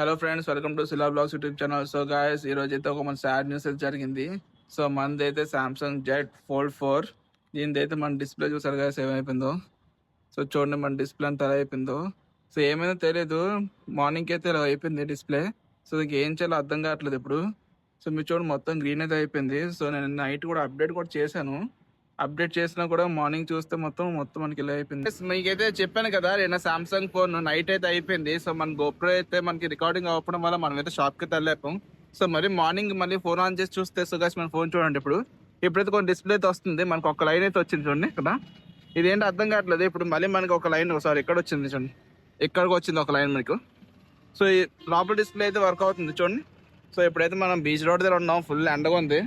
Hello friends, welcome to సిలా blogs YouTube channel. So guys, ఈ రోజు అయితే ఒక మన సాడ్ న్యూస్ అయితే జరిగింది. సో మనది అయితే సామ్సంగ్ జెడ్ ఫోల్డ్ 4. దీనిది అయితే మన డిస్ప్లే చూసారు గాయస్ ఏమైపోయిందో. సో చూడండి మన డిస్ప్లే అంతా ఎలా అయిపోయిందో. సో ఏమైందో తెలియదు, మార్నింగ్కి అయితే ఇలా అయిపోయింది డిస్ప్లే. సో దీనికి ఏం చేయాలో అర్థం కావట్లేదు ఇప్పుడు. సో మీరు చూడండి మొత్తం గ్రీన్ అయితే అయిపోయింది. సో నేను నైట్ కూడా అప్డేట్ కూడా చేశాను. అప్డేట్ చేసినా కూడా మార్నింగ్ చూస్తే మొత్తం మనకి ఇలా అయిపోయింది. మీకైతే చెప్పాను కదా, నేను సామ్సంగ్ ఫోన్ నైట్ అయితే అయిపోయింది. సో మన గోప్రో అయితే మనకి రికార్డింగ్ అవ్వడం వల్ల మనం అయితే షాప్కి వెళ్ళలేపాం. సో మరి మార్నింగ్ మళ్ళీ ఫోన్ ఆన్ చేసి చూస్తే సో గైస్ మన ఫోన్ చూడండి ఇప్పుడైతే కొన్ని డిస్ప్లే అయితే వస్తుంది. మనకు ఒక లైన్ అయితే వచ్చింది చూడండి ఇక్కడ. ఇదేంటి అర్థం కావట్లేదు. ఇప్పుడు మళ్ళీ మనకి ఒక లైన్ ఇక్కడ వచ్చింది చూడండి, ఇక్కడికి వచ్చింది ఒక లైన్ మనకు. సో ఈ లోపల డిస్ప్లే అయితే వర్క్ అవుతుంది చూడండి. సో ఇప్పుడైతే మనం బీచ్ రోడ్ దగ్గర ఉన్నాం, ఫుల్ ఎండగా ఉంది.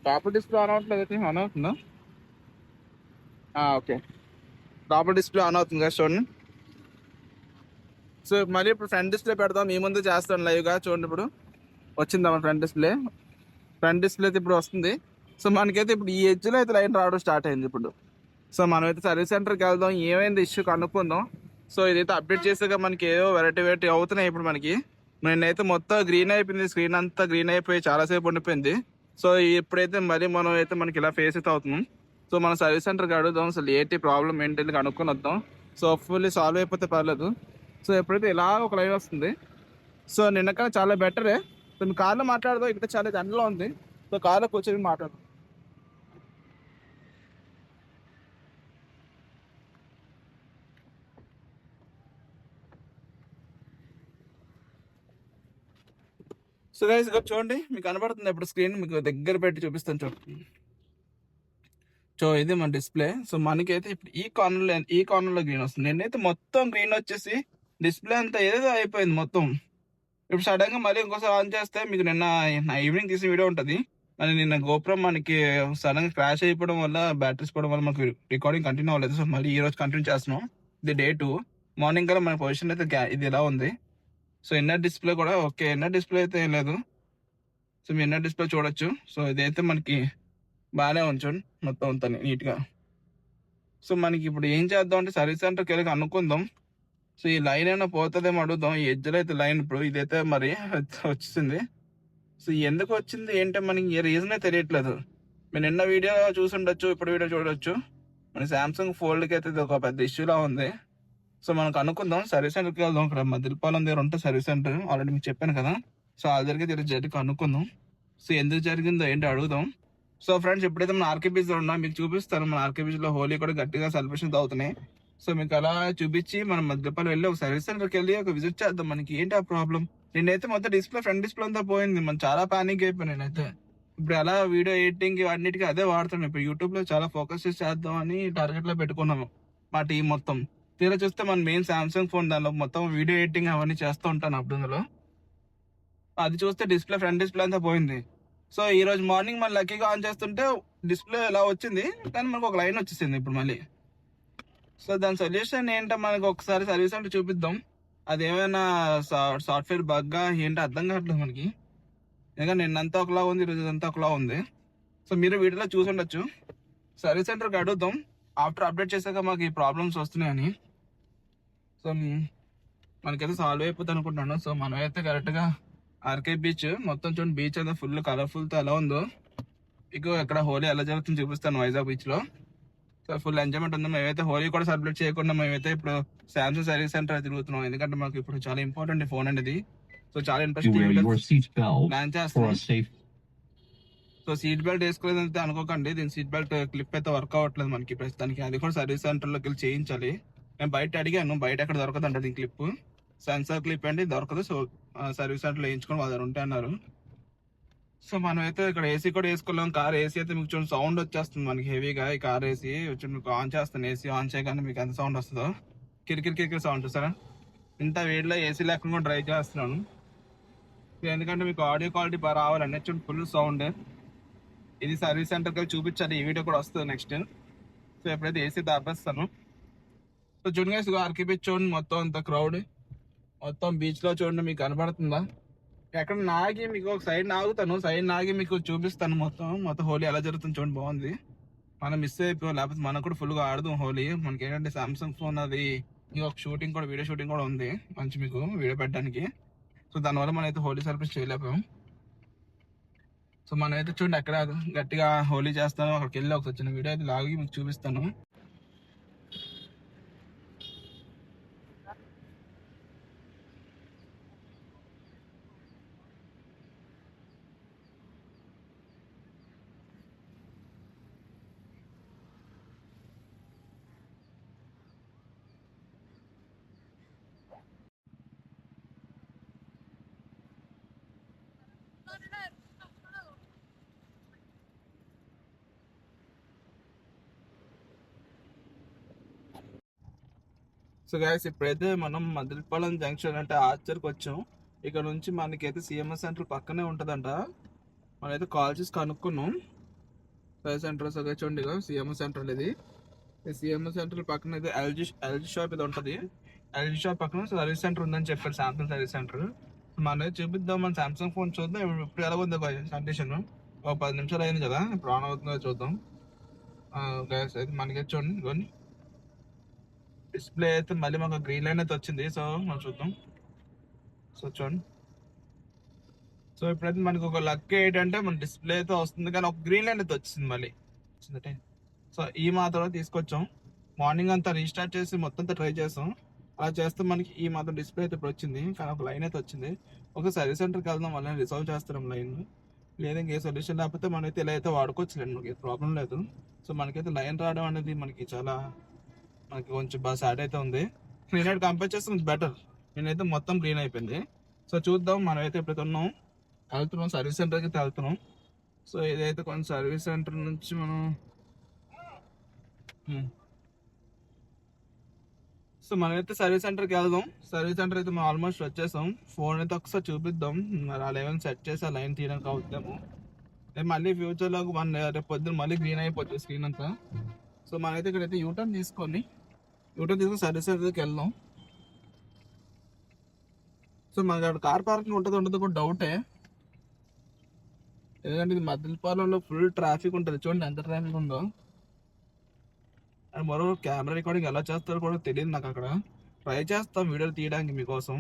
లోపల డిస్ప్లే ఆన్ అవ్వట్లేదు, అయితే ఆన్ అవుతుందా? ఓకే, లోపల డిస్ప్లే ఆన్ అవుతుంది కదా చూడండి. సో మళ్ళీ ఇప్పుడు ఫ్రంట్ డిస్ప్లే పెడదాం, మీ ముందు చేస్తాను లైవ్గా. చూడండి ఇప్పుడు వచ్చిందా మన ఫ్రంట్ డిస్ప్లే అయితే ఇప్పుడు వస్తుంది. సో మనకైతే ఇప్పుడు ఈ ఎడ్జ్లో అయితే లైన్ రావడం స్టార్ట్ అయింది ఇప్పుడు. సో మనమైతే సర్వీస్ సెంటర్కి వెళ్దాం, ఏమైంది ఇష్యూ కనుక్కుందాం. సో ఇదైతే అప్డేట్ చేసాక మనకి ఏవో వెరైటీ అవుతున్నాయి ఇప్పుడు మనకి. నేనైతే మొత్తం గ్రీన్ అయిపోయింది, స్క్రీన్ అంతా గ్రీన్ అయిపోయి చాలాసేపు ఉండిపోయింది. సో ఇప్పుడైతే మరి మనం అయితే మనకి ఇలా ఫేస్ అయితే అవుతున్నాం. సో మన సర్వీస్ సెంటర్కి అడుగుదాం అసలు ఏంటి ప్రాబ్లం ఏంటి కనుక్కొని వద్దాం. సో ఫుల్లీ సాల్వ్ అయిపోతే పర్లేదు. సో ఎప్పుడైతే ఇలా ఒక లైన్ వస్తుంది. సో నిన్నకన్నా చాలా బెటరే. సో మీ కార్లో మాట్లాడదాం, ఇక్కడ చాలా ఎండలో ఉంది. సో కార్లో కూర్చొని మాట్లాడదాం. సో గైస్ ఇక్కడ చూడండి, మీకు కనబడుతుంది ఇప్పుడు స్క్రీన్, మీకు దగ్గర పెట్టి చూపిస్తాను చూడండి. సో ఇది మన డిస్ప్లే. సో మనకైతే ఇప్పుడు ఈ కార్నర్లో గ్రీన్ వస్తుంది. నేనైతే మొత్తం గ్రీన్ వచ్చేసి డిస్ప్లే అంతా ఏదో అయిపోయింది మొత్తం. ఇప్పుడు సడన్ గా మళ్ళీ ఇంకోసారి ఆన్ చేస్తే మీకు నిన్న ఈవినింగ్ తీసిన వీడియో ఉంటుంది. మరి నిన్న గోపురం మనకి సడన్ గా క్రాష్ అయిపోవడం వల్ల, బ్యాటరీస్ పోవడం వల్ల మనకి రికార్డింగ్ కంటిన్యూ అవ్వలేదు. సో మళ్ళీ ఈ రోజు కంటిన్యూ చేస్తున్నాం. ఇది డే 2 మార్నింగ్ కల్లా మన పొజిషన్ అయితే ఇది ఎలా ఉంది. సో ఇన్నర్ డిస్ప్లే కూడా ఓకే, ఇన్నర్ డిస్ప్లే అయితే ఏం లేదు. సో మీ ఇన్నర్ డిస్ప్లే చూడొచ్చు. సో ఇదైతే మనకి బాగానే ఉంచండి మొత్తం అంతా నీట్గా. సో మనకి ఇప్పుడు ఏం చేద్దాం అంటే సర్వీస్ సెంటర్కి వెళ్ళి అనుకుందాం. సో ఈ లైన్ అయినా పోతుందేమో అడుగుదాం. ఈ ఎడ్జ్లో అయితే లైన్ ఇప్పుడు ఇదైతే మరి వచ్చింది. సో ఎందుకు వచ్చింది ఏంటో మనకి ఏ రీజనే తెలియట్లేదు. మీరు నిన్న వీడియో చూసుండొచ్చు, ఇప్పుడు వీడియో చూడొచ్చు. మన సామ్సంగ్ ఫోల్డ్కి అయితే ఇది ఒక పెద్ద ఇష్యూలా ఉంది. సో మనకు అనుకుందాం సర్వీస్ సెంటర్కి వెళ్దాం. ఇక్కడ మదిలిపాలెం దగ్గర ఉంటే సర్వీస్ సెంటర్ ఆల్రెడీ మీకు చెప్పాను కదా. సో ఆ దగ్గరికి జరిగి అనుకుందాం. సో ఎందుకు జరిగిందో ఏంటో అడుగుదాం. సో ఫ్రెండ్స్, ఎప్పుడైతే మన ఆర్కే బీచ్లో ఉన్నా మీకు చూపిస్తాను. మన ఆర్కే బీచ్లో హోలీ కూడా గట్టిగా సెలబ్రేషన్స్ అవుతున్నాయి. సో మీకు అలా చూపించి మనం మధ్యపాలు వెళ్ళి ఒక సర్వీస్ సెంటర్కి వెళ్ళి ఒక విజిట్ చేద్దాం. మనకి ఏంటి ఆ ప్రాబ్లం. నేనైతే మొత్తం ఫ్రంట్ డిస్ప్లే అంతా పోయింది. మనం చాలా పానిక్ అయిపోయాను నేనైతే. ఇప్పుడు అలా వీడియో ఎడిటింగ్ అన్నిటికీ అదే వాడుతున్నాం. ఇప్పుడు యూట్యూబ్ లో చాలా ఫోకస్ చేసి చేద్దాం అని టార్గెట్ లో పెట్టుకున్నాము మా టీం మొత్తం. తీరా చూస్తే మన మెయిన్ సామ్సంగ్ ఫోన్, దానిలో మొత్తం వీడియో ఎడిటింగ్ అవన్నీ చేస్తూ ఉంటాను అప్పుడు. అది చూస్తే ఫ్రంట్ డిస్ప్లే అంతా పోయింది. సో ఈ రోజు మార్నింగ్ మన లక్కీగా ఆన్ చేస్తుంటే డిస్ప్లే ఇలా వచ్చింది, కానీ మనకు ఒక లైన్ వచ్చేసింది ఇప్పుడు మళ్ళీ. సో దాని సొల్యూషన్ ఏంటో మనకు ఒకసారి సర్వీస్ అంటే చూపిద్దాం. అదేమైనా సాఫ్ట్వేర్ బగ్గా ఏంటో అర్థం కావట్లేదు మనకి. ఎందుకంటే నిన్నంతా ఒకలా ఉంది, ఈరోజు అంతా ఒకలా ఉంది. సో మీరు వీడియోలో చూసి ఉండొచ్చు. సర్వీస్ సెంటర్కి అడుగుదాం ఆఫ్టర్ అప్డేట్ చేశాక మాకు ఈ ప్రాబ్లమ్స్ వస్తున్నాయని. సో మనకైతే సాల్వ్ అయిపోతుంది అనుకుంటున్నాను. సో మనమైతే కరెక్ట్గా ఆర్కే బీచ్ మొత్తం చూడండి, బీచ్ అయితే ఫుల్ కలర్ఫుల్తో ఎలా ఉందో. మీకు ఎక్కడ హోలీ ఎలా జరుగుతుందో చూపిస్తాను వైజాగ్ బీచ్లో. సో ఫుల్ ఎంజాయ్మెంట్ ఉంది. మేమైతే హోలీ కూడా సెలబ్రేట్ చేయకుండా మేమైతే ఇప్పుడు సామ్సంగ్ సర్వీస్ సెంటర్ తిరుగుతున్నాం. ఎందుకంటే మాకు ఇప్పుడు చాలా ఇంపార్టెంట్ ఫోన్ అనేది. సో చాలా ఇంట్రెస్టింగ్ ప్లాన్ చేస్తాం. సో సీట్ బెల్ట్ వేసుకోలేదంటే అనుకోకండి, దీని సీట్ బెల్ట్ క్లిప్ అయితే వర్క్ అవ్వట్లేదు మనకి ప్రస్తుతానికి. అది కూడా సర్వీస్ సెంటర్లోకి వెళ్ళి చేయించాలి. నేను బయట అడిగాను, బయట ఎక్కడ దొరకదు అంటే దీని క్లిప్, సెన్సార్ క్లిప్ అంటే దొరకదు. సో సర్వీస్ సెంటర్లో వేయించుకొని వాళ్ళు ఉంటే అన్నారు. సో మనం అయితే ఇక్కడ ఏసీ కూడా వేసుకోలేం. కార్ ఏసీ అయితే మీకు చూడండి సౌండ్ వచ్చేస్తుంది మనకి హెవీగా. ఈ కార్ ఏసీ వచ్చి మీకు ఆన్ చేస్తాను, ఏసీ ఆన్ చేయగానే మీకు ఎంత సౌండ్ వస్తుందో, కిరికిరి సౌండ్ చూసారా. ఇంత వేడిలో ఏసీ లేకుండా డ్రైవ్ చేస్తున్నాను. ఎందుకంటే మీకు ఆడియో క్వాలిటీ బాగా రావాలండి. చూడండి ఫుల్ సౌండ్. ఇది సర్వీస్ సెంటర్కి వెళ్ళి చూపించాలి, ఈ వీడియో కూడా వస్తుంది నెక్స్ట్. సో ఎప్పుడైతే ఏసీ దాపేస్తాను. సో చూడండి ఆర్కే బీచ్ చూడండి, మొత్తం అంత క్రౌడ్. మొత్తం బీచ్లో చూడండి, మీకు కనబడుతుందా. ఎక్కడ నాగి మీకు ఒక సైడ్ నాగుతాను, సైడ్ నాగి మీకు చూపిస్తాను మొత్తం హోలీ ఎలా జరుగుతుంది చూడండి. బాగుంది. మనం మిస్ అయిపోయాం, లేకపోతే మనం కూడా ఫుల్గా ఆడదాం హోలీ. మనకి ఏంటంటే సామ్సంగ్ ఫోన్ అది ఒక షూటింగ్ కూడా, వీడియో షూటింగ్ కూడా ఉంది మంచి మీకు వీడియో పెట్టడానికి. సో దానివల్ల మనం అయితే హోలీ సెలబ్రేట్ చేయలేకపోయాం. సో మనం అయితే చూడండి ఎక్కడ గట్టిగా హోలీ చేస్తాను, అక్కడికి వెళ్ళి ఒక చిన్న వీడియో అయితే లాగి మీకు చూపిస్తాను. సో గైస్ ఇప్పుడైతే మనం మదిలిపాలెం జంక్షన్ అంటే ఆర్చర్కి వచ్చాం. ఇక్కడ నుంచి మనకైతే సిఎంఎస్ సెంటర్ పక్కనే ఉంటుందంట. మనమైతే కాల్ చేసి కనుక్కున్నాం సర్వీస్ సెంటర్. సో చూడండి సిఎంఎస్ సెంటర్ ఇది. సిఎంఎస్ సెంటర్ పక్కన అయితే ఎల్జీ షాప్ ఇది ఉంటుంది. ఎల్జీ షాప్ పక్కన సర్వీస్ సెంటర్ ఉందని చెప్పారు, శాంసంగ్ సర్వీస్ సెంటర్. మనం చూపిద్దాం, మన సామ్సంగ్ ఫోన్ చూద్దాం ఇప్పుడు ఎలా ఉంది కండిషన్. ఒక 10 నిమిషాలు అయింది కదా, ఇప్పుడు ఆన్ అవుతుందో చూద్దాం. గైస్ అయితే మనకైతే చూడండి కొన్ని డిస్ప్లే అయితే మళ్ళీ మాకు గ్రీన్ లైన్ అయితే వచ్చింది. సో మనం చూద్దాం. సో చూడండి, సో ఇప్పుడైతే మనకు ఒక లక్ ఏంటంటే మన డిస్ప్లే అయితే వస్తుంది, కానీ ఒక గ్రీన్ లైన్ అయితే వచ్చింది మళ్ళీ. సో ఈ మాత్రం తీసుకొచ్చాం. మార్నింగ్ అంతా రీస్టార్ట్ చేసి మొత్తం ట్రై చేస్తాం. అలా చేస్తే మనకి ఈ మాత్రం డిస్ప్లే అయితే ఇప్పుడు వచ్చింది, కానీ ఒక లైన్ అయితే వచ్చింది. ఒక సర్వీస్ సెంటర్కి వెళ్దాం, వాళ్ళని రిసాల్వ్ చేస్తాం లైన్. లేదా ఇంకే సొల్యూషన్ లేకపోతే మనమైతే ఇలా అయితే వాడుకోవచ్చు, మనకి ప్రాబ్లం లేదు. సో మనకైతే లైన్ రావడం అనేది మనకి కొంచెం బాగా సాడ్ అయితే ఉంది. నేనైతే కంపేర్ చేస్తే కొంచెం బెటర్. నేనైతే మొత్తం క్లీన్ అయిపోయింది. సో చూద్దాం, మనం అయితే ఎప్పుడైతే వెళ్తున్నాం సర్వీస్ సెంటర్కి అయితే వెళ్తున్నాం. సో ఇదైతే కొంచెం సర్వీస్ సెంటర్ నుంచి మనం సో మనమైతే సర్వీస్ సెంటర్కి వెళ్దాం. సర్వీస్ సెంటర్ అయితే మనం ఆల్మోస్ట్ వచ్చేసాం. ఫోన్ అయితే ఒకసారి చూపిద్దాం, మరి ఆ లెవెల్ సెట్ చేసి ఆ లైన్ తీయడానికి అవుతాము. మళ్ళీ ఫ్యూచర్లో రేపు పొద్దున్న మళ్ళీ గ్రీన్ అయిపోతుంది స్క్రీన్ అంతా. సో మనమైతే ఇక్కడైతే యూటర్న్ తీసుకొని సర్వీస్ సెంటర్కి వెళ్దాం. సో మనకి అక్కడ కార్ పార్కింగ్ ఉండదు కూడా డౌటే, ఎందుకంటే ఇది మదిలిపాలెంలో ఫుల్ ట్రాఫిక్ ఉంటుంది. చూడండి ఎంత ట్రాఫిక్ ఉందో. అండ్ మరో కెమెరా రికార్డింగ్ ఎలా చేస్తారో కూడా తెలియదు నాకు. అక్కడ ట్రై చేస్తాం వీడియోలు తీయడానికి మీకోసం.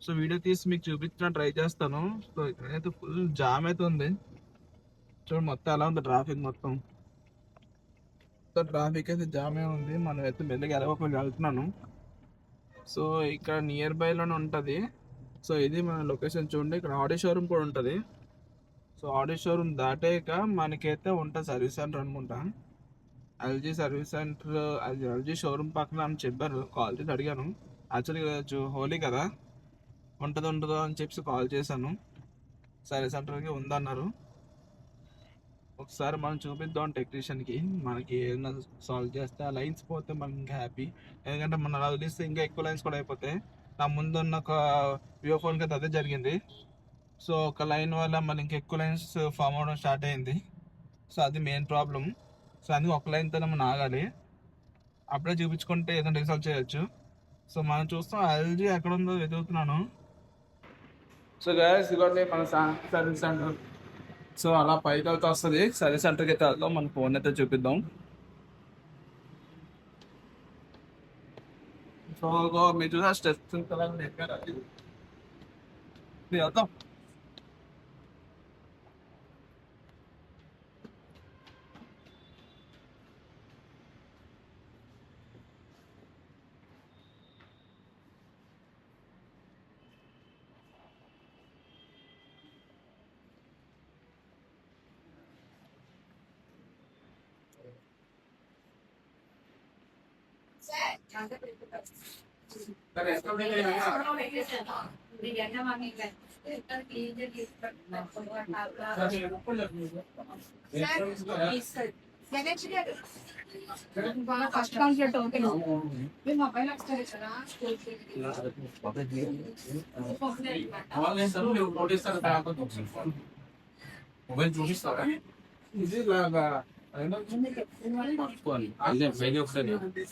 సో వీడియో తీసి మీకు చూపించిన ట్రై చేస్తాను. సో ఇక్కడైతే ఫుల్ జామ్ అయితే ఉంది. చూడండి మొత్తం ఎలా ఉంది ట్రాఫిక్, మొత్తం ట్రాఫిక్ అయితే జామే ఉంది. మనం అయితే మెల్లగా ఎలాగో వెళ్తున్నాను. సో ఇక్కడ నియర్ బైలోనే ఉంటుంది. సో ఇది మన లొకేషన్ చూడండి. ఇక్కడ ఆడి షోరూమ్ కూడా ఉంటుంది. సో ఆడి షోరూమ్ దాటాక మనకైతే ఉంటుంది సర్వీస్ సెంటర్ అనుకుంటా. ఎల్జీ సర్వీస్ సెంటర్, అది ఎల్జీ షోరూమ్ పక్కన అని చెప్పారు. కాల్ చేసి అడిగాను. యాక్చువల్గా హోలీ కదా, ఉంటుందో అని చెప్పి కాల్ చేశాను. సర్వీస్ సెంటర్కి ఉందన్నారు. ఒకసారి మనం చూపిద్దాం టెక్నీషియన్కి, మనకి ఏదైనా సాల్వ్ చేస్తే ఆ లైన్స్ పోతే మనం ఇంకా హ్యాపీ. ఎందుకంటే మనం అలా వదిలిస్తే ఇంకా ఎక్కువ లైన్స్ కూడా అయిపోతాయి. నా ముందున్న ఒక వివో ఫోన్కి అయితే అదే జరిగింది. సో ఒక లైన్ వల్ల మళ్ళీ ఇంకా ఎక్కువ లైన్స్ ఫామ్ అవ్వడం స్టార్ట్ అయింది. సో అది మెయిన్ ప్రాబ్లం. సో అందుకే ఒక లైన్తోనే మనం ఆగాలి, అప్పుడే చూపించుకుంటే ఏదైనా రిసాల్వ్ చేయొచ్చు. సో మనం చూస్తాం ఎల్జీ ఎక్కడ ఉందో వెతుకుతున్నాను. సో గైస్ ఇదిగోండి మన సర్వీస్ సెంటర్. సో అలా పైకి వెళ్తే వస్తుంది సర్వీస్ సెంటర్కి అయితే వెళ్దాం. మన ఫోన్ అయితే చూపిద్దాం. సో మీరు చూసా స్టెప్స్ వెళ్దాం. ఫస్ట్ కాన్సెప్ట్ ఓకే మొబైల్ చూపిస్తారా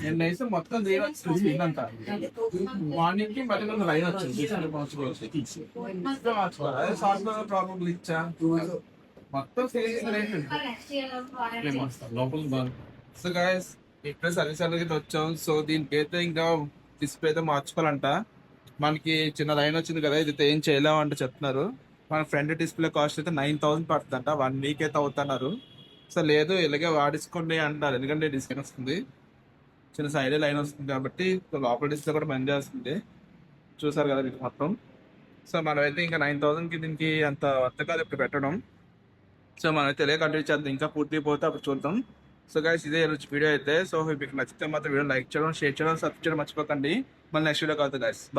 నేనైతే మొత్తం ఇదంతా మార్నింగ్ కి మళ్ళీ లైన్ వచ్చింది. సాఫ్ట్వేర్ ప్రాబ్లం ఇచ్చా మొత్తం సో గైస్ ఇప్పుడే సర్వీస్ సెంటర్కి వచ్చాం. సో దీనికి అయితే ఇంకా డిస్ప్లే అయితే మార్చుకోవాలంట. మనకి చిన్న లైన్ వచ్చింది కదా, ఇది ఏం చేయలేము అంటే చెప్తున్నారు. మన ఫ్రంట్ డిస్ప్లే కాస్ట్ అయితే 9000 పడుతుందంట, 1 వీక్ అయితే అవుతున్నారు. సో లేదు ఇలాగే వాడేసుకోండి అంటారు, ఎందుకంటే డిస్కౌంట్ వస్తుంది, చిన్న సైడ్ లైన్ వస్తుంది కాబట్టి. సో లోపల డిస్ప్లే కూడా మంచి వస్తుంది, చూసారు కదా మీకు మొత్తం. సో మనమైతే ఇంకా 9000కి దీనికి అంత వర్త్ కాదు ఇప్పుడు పెట్టడం. సో మనమైతే తెలియ కంటిన్యూ చేద్దాం, ఇంకా పూర్తి పోతే అప్పుడు చూద్దాం. సో గైస్ ఇదే రోజు వీడియో అయితే. సో మీకు నచ్చితే మాత్రం వీడియో లైక్ చేయడం, షేర్ చేయడం, సబ్స్క్రైబ్ చేయడం మర్చిపోకండి. మళ్ళీ నెక్స్ట్ వీడియో కలుగుతుంది గైస్, బాయ్.